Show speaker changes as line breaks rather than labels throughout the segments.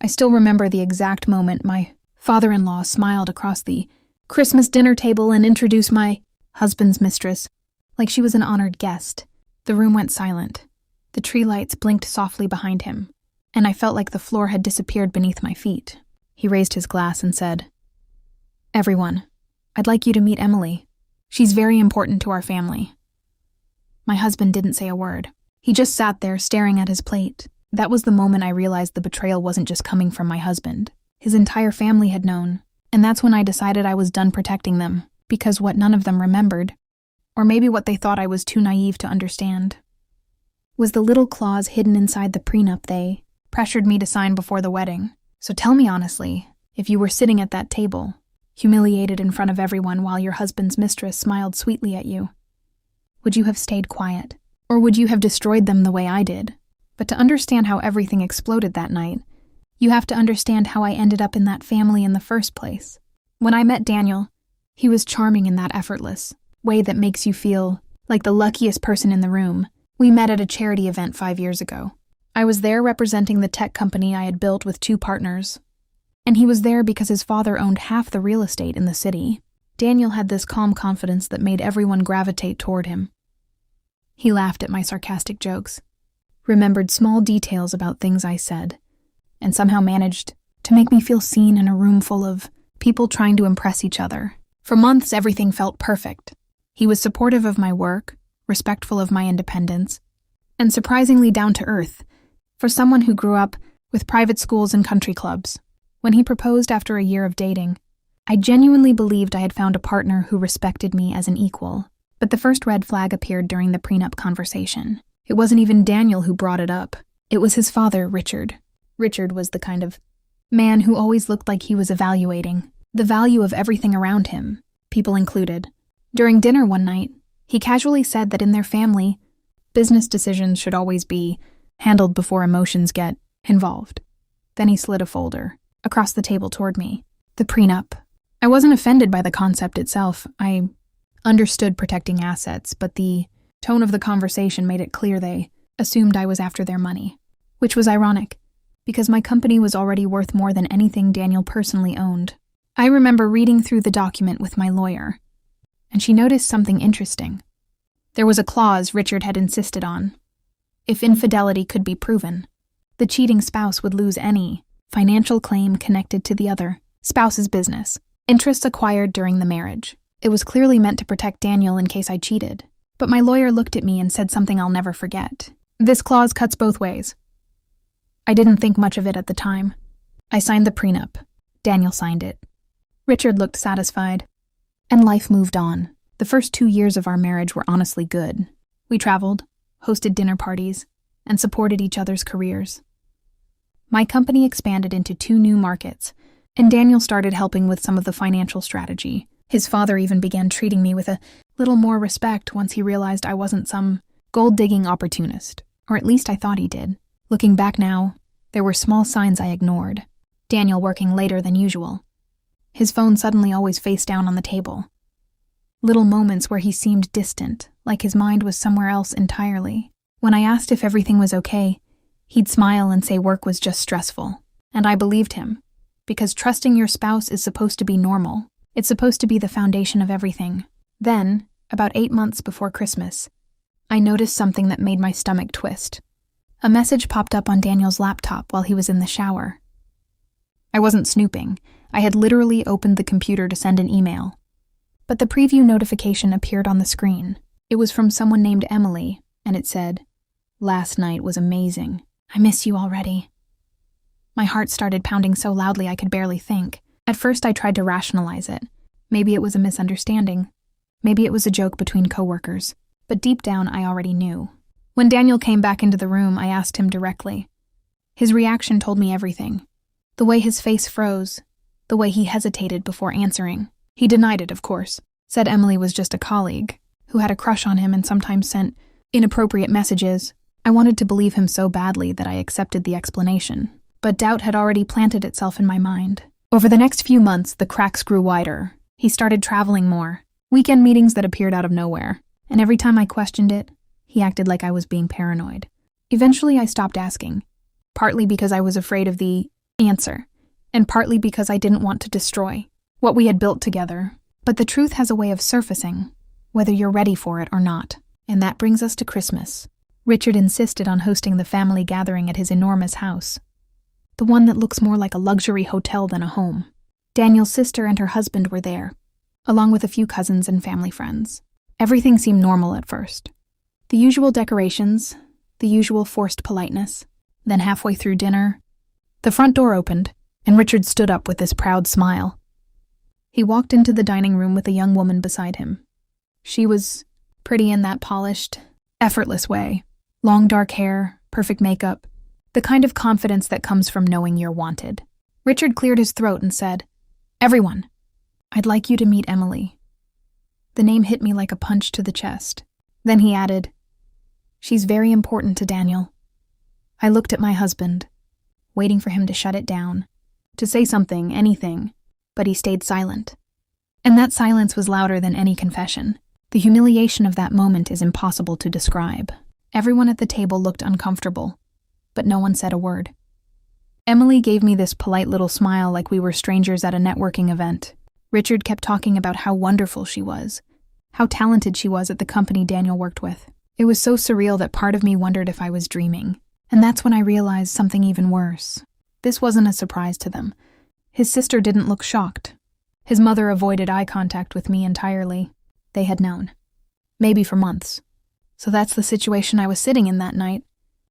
I still remember the exact moment my father-in-law smiled across the Christmas dinner table and introduced my husband's mistress, like she was an honored guest. The room went silent. The tree lights blinked softly behind him, and I felt like the floor had disappeared beneath my feet. He raised his glass and said, "Everyone, I'd like you to meet Emily. She's very important to our family." My husband didn't say a word. He just sat there staring at his plate. That was the moment I realized the betrayal wasn't just coming from my husband. His entire family had known, and that's when I decided I was done protecting them, because what none of them remembered, or maybe what they thought I was too naive to understand, was the little clause hidden inside the prenup they pressured me to sign before the wedding. So tell me honestly, if you were sitting at that table, humiliated in front of everyone while your husband's mistress smiled sweetly at you, would you have stayed quiet? Or would you have destroyed them the way I did? But to understand how everything exploded that night, you have to understand how I ended up in that family in the first place. When I met Daniel, he was charming in that effortless way that makes you feel like the luckiest person in the room. We met at a charity event 5 years ago. I was there representing the tech company I had built with 2 partners, and he was there because his father owned half the real estate in the city. Daniel had this calm confidence that made everyone gravitate toward him. He laughed at my sarcastic jokes, remembered small details about things I said, and somehow managed to make me feel seen in a room full of people trying to impress each other. For months, everything felt perfect. He was supportive of my work, respectful of my independence, and surprisingly down to earth for someone who grew up with private schools and country clubs. When he proposed after a year of dating, I genuinely believed I had found a partner who respected me as an equal. But the first red flag appeared during the prenup conversation. It wasn't even Daniel who brought it up. It was his father, Richard. Richard was the kind of man who always looked like he was evaluating the value of everything around him, people included. During dinner one night, he casually said that in their family, business decisions should always be handled before emotions get involved. Then he slid a folder across the table toward me. The prenup. I wasn't offended by the concept itself. I understood protecting assets, but the tone of the conversation made it clear they assumed I was after their money, which was ironic, because my company was already worth more than anything Daniel personally owned. I remember reading through the document with my lawyer, and she noticed something interesting. There was a clause Richard had insisted on. If infidelity could be proven, the cheating spouse would lose any financial claim connected to the other spouse's business, interests acquired during the marriage. It was clearly meant to protect Daniel in case I cheated, but my lawyer looked at me and said something I'll never forget. This clause cuts both ways. I didn't think much of it at the time. I signed the prenup. Daniel signed it. Richard looked satisfied, and life moved on. The first 2 years of our marriage were honestly good. We traveled, hosted dinner parties, and supported each other's careers. My company expanded into 2 new markets, and Daniel started helping with some of the financial strategy. His father even began treating me with a little more respect once he realized I wasn't some gold-digging opportunist, or at least I thought he did. Looking back now, there were small signs I ignored. Daniel working later than usual. His phone suddenly always face down on the table. Little moments where he seemed distant, like his mind was somewhere else entirely. When I asked if everything was okay, he'd smile and say work was just stressful. And I believed him, because trusting your spouse is supposed to be normal. It's supposed to be the foundation of everything. Then, about 8 months before Christmas, I noticed something that made my stomach twist. A message popped up on Daniel's laptop while he was in the shower. I wasn't snooping. I had literally opened the computer to send an email. But the preview notification appeared on the screen. It was from someone named Emily, and it said, "Last night was amazing. I miss you already." My heart started pounding so loudly I could barely think. At first I tried to rationalize it. Maybe it was a misunderstanding. Maybe it was a joke between coworkers. But deep down I already knew. When Daniel came back into the room, I asked him directly. His reaction told me everything. The way his face froze, the way he hesitated before answering. He denied it, of course. Said Emily was just a colleague who had a crush on him and sometimes sent inappropriate messages. I wanted to believe him so badly that I accepted the explanation. But doubt had already planted itself in my mind. Over the next few months, the cracks grew wider. He started traveling more, weekend meetings that appeared out of nowhere, and every time I questioned it, he acted like I was being paranoid. Eventually, I stopped asking, partly because I was afraid of the answer, and partly because I didn't want to destroy what we had built together. But the truth has a way of surfacing, whether you're ready for it or not. And that brings us to Christmas. Richard insisted on hosting the family gathering at his enormous house, the one that looks more like a luxury hotel than a home. Daniel's sister and her husband were there, along with a few cousins and family friends. Everything seemed normal at first. The usual decorations, the usual forced politeness. Then halfway through dinner, the front door opened, and Richard stood up with this proud smile. He walked into the dining room with a young woman beside him. She was pretty in that polished, effortless way. Long dark hair, perfect makeup, the kind of confidence that comes from knowing you're wanted. Richard cleared his throat and said, "Everyone, I'd like you to meet Emily." The name hit me like a punch to the chest. Then he added, "She's very important to Daniel." I looked at my husband, waiting for him to shut it down, to say something, anything, but he stayed silent. And that silence was louder than any confession. The humiliation of that moment is impossible to describe. Everyone at the table looked uncomfortable, but no one said a word. Emily gave me this polite little smile like we were strangers at a networking event. Richard kept talking about how wonderful she was, how talented she was at the company Daniel worked with. It was so surreal that part of me wondered if I was dreaming. And that's when I realized something even worse. This wasn't a surprise to them. His sister didn't look shocked. His mother avoided eye contact with me entirely. They had known. Maybe for months. So that's the situation I was sitting in that night,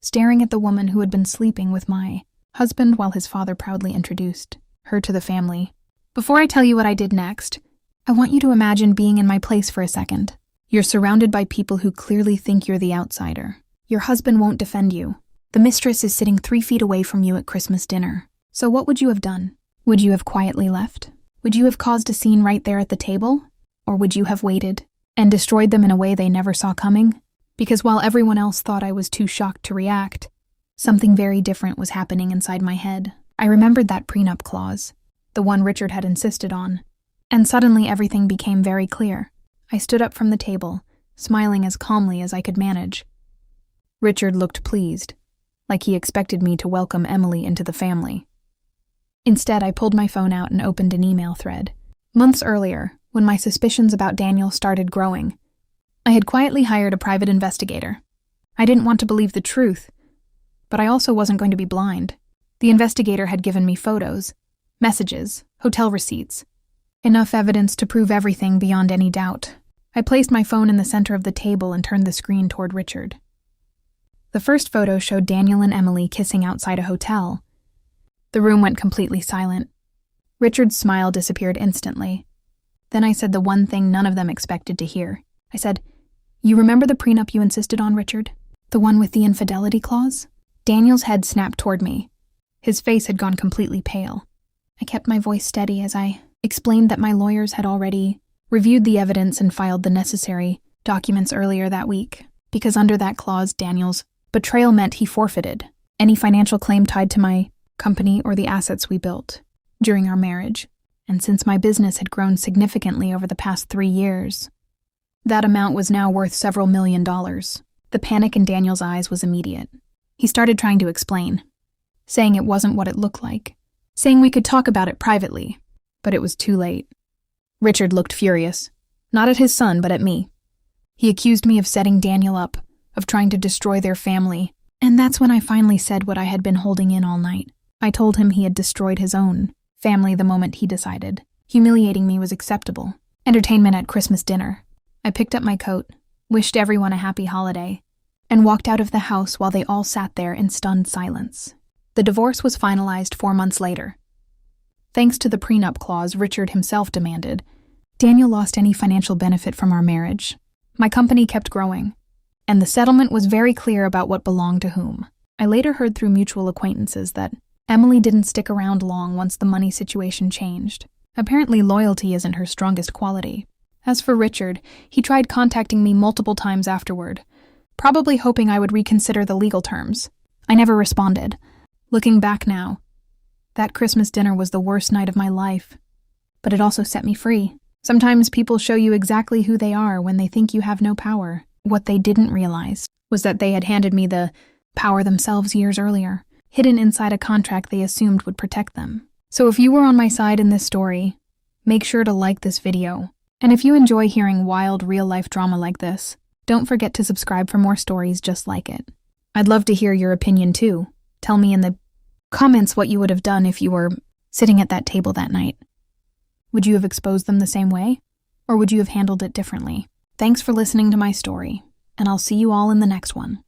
staring at the woman who had been sleeping with my husband while his father proudly introduced her to the family. Before I tell you what I did next, I want you to imagine being in my place for a second. You're surrounded by people who clearly think you're the outsider. Your husband won't defend you. The mistress is sitting 3 feet away from you at Christmas dinner. So what would you have done? Would you have quietly left? Would you have caused a scene right there at the table? Or would you have waited and destroyed them in a way they never saw coming? Because while everyone else thought I was too shocked to react, something very different was happening inside my head. I remembered that prenup clause, the one Richard had insisted on, and suddenly everything became very clear. I stood up from the table, smiling as calmly as I could manage. Richard looked pleased, like he expected me to welcome Emily into the family. Instead, I pulled my phone out and opened an email thread. Months earlier, when my suspicions about Daniel started growing, I had quietly hired a private investigator. I didn't want to believe the truth, but I also wasn't going to be blind. The investigator had given me photos, messages, hotel receipts, enough evidence to prove everything beyond any doubt. I placed my phone in the center of the table and turned the screen toward Richard. The first photo showed Daniel and Emily kissing outside a hotel. The room went completely silent. Richard's smile disappeared instantly. Then I said the one thing none of them expected to hear. I said, "You remember the prenup you insisted on, Richard? The one with the infidelity clause?" Daniel's head snapped toward me. His face had gone completely pale. I kept my voice steady as I explained that my lawyers had already reviewed the evidence and filed the necessary documents earlier that week, because under that clause, Daniel's betrayal meant he forfeited any financial claim tied to my company or the assets we built during our marriage. And since my business had grown significantly over the past 3 years, that amount was now worth several $1,000,000. The panic in Daniel's eyes was immediate. He started trying to explain, saying it wasn't what it looked like, saying we could talk about it privately, but it was too late. Richard looked furious, not at his son, but at me. He accused me of setting Daniel up, of trying to destroy their family, and that's when I finally said what I had been holding in all night. I told him he had destroyed his own family the moment he decided humiliating me was acceptable. Entertainment at Christmas dinner. I picked up my coat, wished everyone a happy holiday, and walked out of the house while they all sat there in stunned silence. The divorce was finalized 4 months later. Thanks to the prenup clause Richard himself demanded, Daniel lost any financial benefit from our marriage. My company kept growing, and the settlement was very clear about what belonged to whom. I later heard through mutual acquaintances that Emily didn't stick around long once the money situation changed. Apparently, loyalty isn't her strongest quality. As for Richard, he tried contacting me multiple times afterward, probably hoping I would reconsider the legal terms. I never responded. Looking back now, that Christmas dinner was the worst night of my life, but it also set me free. Sometimes people show you exactly who they are when they think you have no power. What they didn't realize was that they had handed me the power themselves years earlier. hidden inside a contract they assumed would protect them. So if you were on my side in this story, make sure to like this video. And if you enjoy hearing wild real-life drama like this, don't forget to subscribe for more stories just like it. I'd love to hear your opinion too. Tell me in the comments what you would have done if you were sitting at that table that night. Would you have exposed them the same way? Or would you have handled it differently? Thanks for listening to my story, and I'll see you all in the next one.